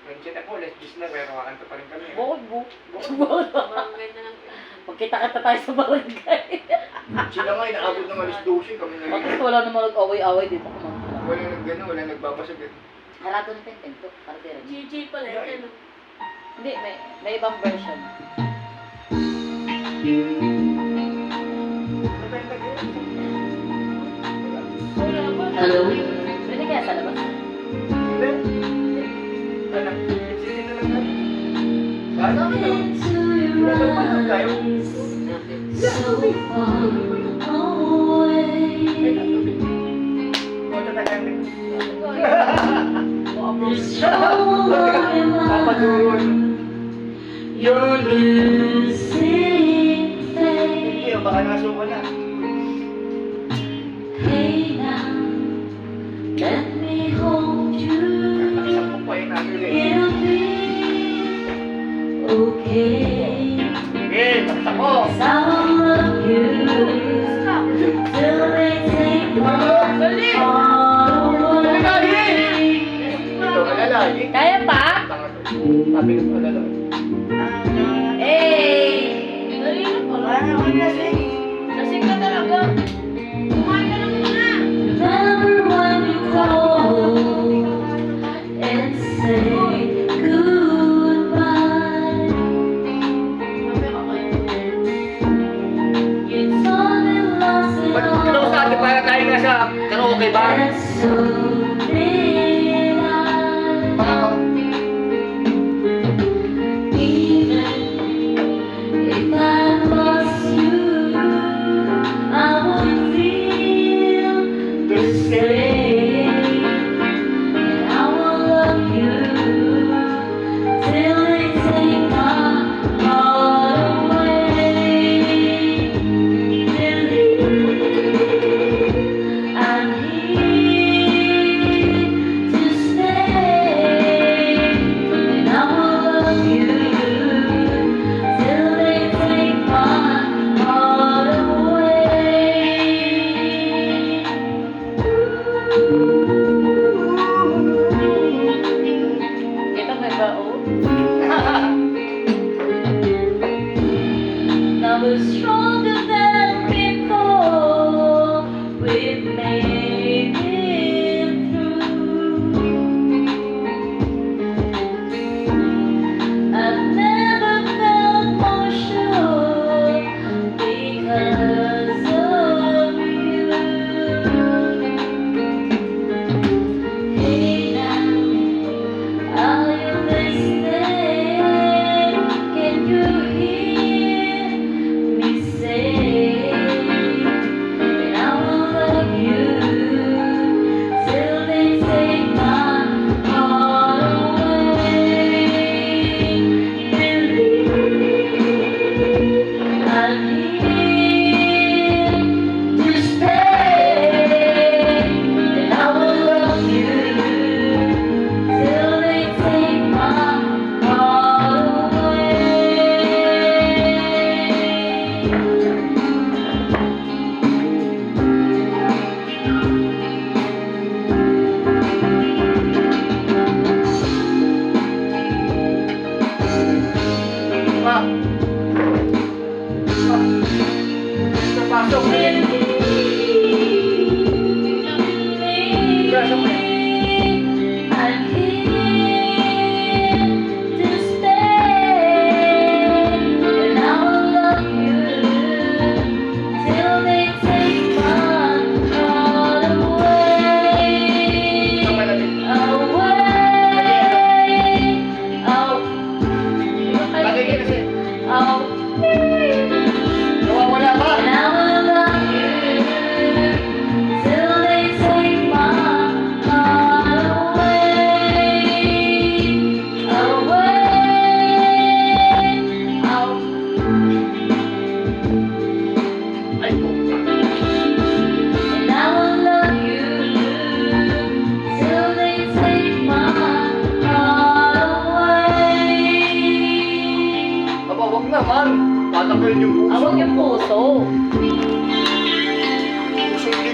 Friendship ako, let's just na, pero kakanta pa rin kami. Bukod. Barangay na lang. Magkita-kita tayo sa barangay. Sila nga, inaabot ng alas 12 kami na. Bakit wala namang nag-away-away dito kumanta? Wala nag-gano, wala nagbabasagit. Harato na tayong tento, kartira. GG pala yun. Ano? Hindi, may ibang version. Wala ba? Hello? Pwede kaya sa labas? Hindi. Anak, sige na lang natin. Ano? Wala pa lang tayo. So far away. O, tatagan din. There's someone in my Papaduron. You're losing Hindi, faith. baka nasuko na. Hey now, let me hold you. Nakisang po pa yun natin eh. It'll be okay. Eh, nakita ko. 'Cause I will love you till they take my heart away. Ito, malalagi. Kaya pa? Tanga to. Sabi ko malalagi. Eh! Dali na pala. Lasing ka talaga. Kumain ka lang muna. Remember when you called and say goodbye. You told me lost it Ba't kinaw sa atin para tayo nasa karaoke bar? and so did I. Baka Even if I lost you, I would feel the same. And I will love you till they take my heart away. Believe I'm here to stay, and I will love you till they take my heart away. Kita may baon? Now we're stronger than before. We've made it through. I've never felt more sure because of you. Hey now, are you listening? Can you hear me say that I will love you till they take my heart away? Believe I'm here to stay, and I will love you till they take my heart pa. Pasok eh. I'm here to stay, and I will love you till they take my heart away. Bagay ka kasi. Away. Nawawala ka. And I will love you till they take my heart away. Ay, po. And I will love you till they take my heart away. Aba, wag naman. Tatanggalin yung puso. Awag yung puso.